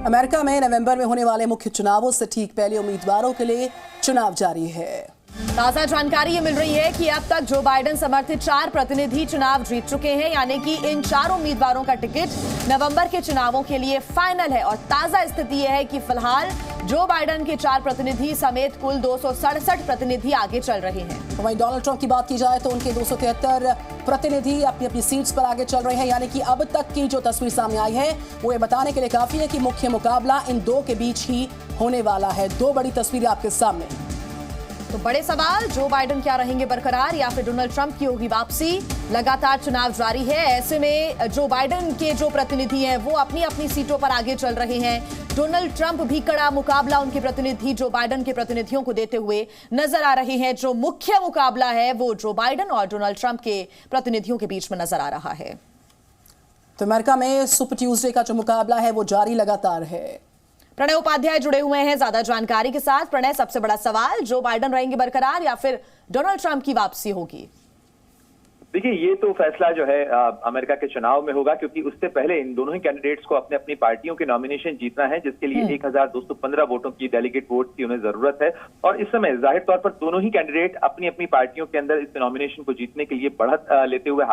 America में नवंबर में होने वाले मुख्य चुनावों से ठीक पहले उम्मीदवारों के लिए चुनाव जारी है। ताजा जानकारी ये मिल रही है कि अब तक जो बाइडेन समर्थित 4 प्रतिनिधि चुनाव जीत चुके हैं, यानी कि इन 4 उम्मीदवारों का टिकट नवंबर के चुनावों के लिए फाइनल है। और ताजा स्थिति यह है कि फिलहाल जो बाइडेन के 4 प्रतिनिधि समेत कुल 267 प्रतिनिधि आगे चल रहे हैं। वहीं डोनाल्ड ट्रंप की बात की जाए तो उनके 273 प्रतिनिधि अपनी अपनी सीट्स पर आगे चल रहे हैं, यानी कि अब तक की जो तस्वीर सामने आई है वो ये बताने के लिए काफी है कि मुख्य मुकाबला इन दो के बीच ही होने वाला है। दो बड़ी तस्वीरें आपके सामने। तो बड़े सवाल, जो बाइडेन क्या रहेंगे बरकरार या फिर डोनाल्ड ट्रंप की होगी वापसी। लगातार चुनाव जारी है, ऐसे में जो बाइडेन के जो प्रतिनिधि हैं वो अपनी अपनी सीटों पर आगे चल रहे हैं। डोनाल्ड ट्रंप भी कड़ा मुकाबला उनके प्रतिनिधि जो बाइडेन के प्रतिनिधियों को देते हुए नजर आ रहे हैं। जो मुख्य मुकाबला है वो जो बाइडेन और डोनाल्ड ट्रंप के प्रतिनिधियों के बीच में नजर आ रहा है। तो अमेरिका में सुपर ट्यूसडे का जो मुकाबला है वो जारी लगातार है। प्रणय उपाध्याय जुड़े हुए हैं ज्यादा जानकारी के साथ। प्रणय, सबसे बड़ा सवाल, जो बाइडेन रहेंगे बरकरार या फिर डोनाल्ड ट्रंप की वापसी होगी? देखिए, ये तो फैसला जो है अमेरिका के चुनाव में होगा, क्योंकि उससे पहले इन दोनों ही कैंडिडेट्स को अपने अपनी पार्टियों के नॉमिनेशन जीतना है, जिसके लिए 1215 वोटों की डेलीगेट वोट की उन्हें जरूरत है। और इस समय जाहिर तौर पर दोनों ही कैंडिडेट अपनी अपनी पार्टियों के अंदर इस नॉमिनेशन को जीतने के लिए बढ़त लेते हुए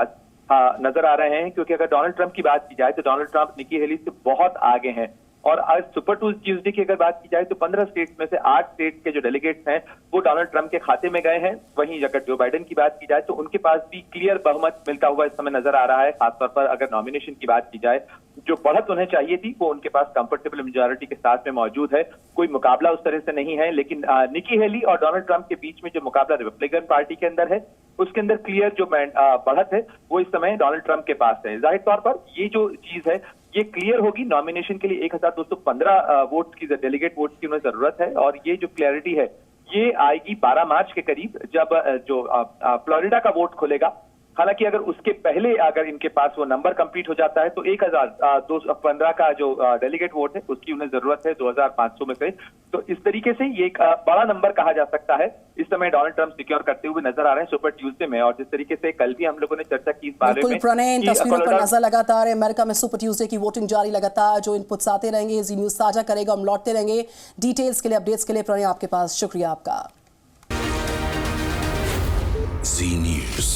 नजर आ रहे हैं। क्योंकि अगर डोनाल्ड ट्रंप की बात की जाए तो डोनाल्ड ट्रंप निकी हेली से बहुत आगे हैं। और आज सुपर ट्यूसडे की अगर बात की जाए तो 15 स्टेट्स में से 8 स्टेट्स के जो डेलीगेट्स हैं वो डोनाल्ड ट्रंप के खाते में गए हैं। वहीं अगर जो बाइडेन की बात की जाए तो उनके पास भी क्लियर बहुमत मिलता हुआ इस समय नजर आ रहा है। खासतौर पर अगर नॉमिनेशन की बात की जाए, जो बढ़त उन्हें चाहिए थी वो उनके पास कंफर्टेबल मेजॉरिटी के साथ में मौजूद है। कोई मुकाबला उस तरह से नहीं है, लेकिन निकी हेली और डोनाल्ड ट्रंप के बीच में जो मुकाबला रिपब्लिकन पार्टी के अंदर है उसके अंदर क्लियर जो बढ़त है वो इस समय डोनाल्ड ट्रंप के पास है। जाहिर तौर पर ये जो चीज है ये क्लियर होगी। नॉमिनेशन के लिए 1215 वोट की डेलीगेट वोट्स की उन्हें जरूरत है। और ये जो क्लैरिटी है ये आएगी 12 मार्च के करीब, जब जो फ्लोरिडा का वोट खुलेगा। हालांकि अगर उसके पहले अगर इनके पास वो नंबर कंप्लीट हो जाता है तो 1215 का जो डेलीगेट वोट है उसकी उन्हें जरूरत है 2500 में से। तो इस तरीके से ये एक बड़ा नंबर कहा जा सकता है। इस समय डोनाल्ड ट्रंप सिक्योर करते हुए नजर आ रहे हैं सुपर ट्यूसडे में। और जिस तरीके से कल भी हम लोगों ने चर्चा की इस बारे में, प्रणय, इन तस्वीरों पर नजर लगातार है। अमेरिका में सुपर ट्यूसडे की वोटिंग जारी, लगातार जो इनपुट्स आते रहेंगे जी न्यूज साझा करेगा, हम लौटते रहेंगे। डिटेल्स के लिए, अपडेट्स के लिए प्रणय आपके पास, शुक्रिया आपका। जी न्यूज।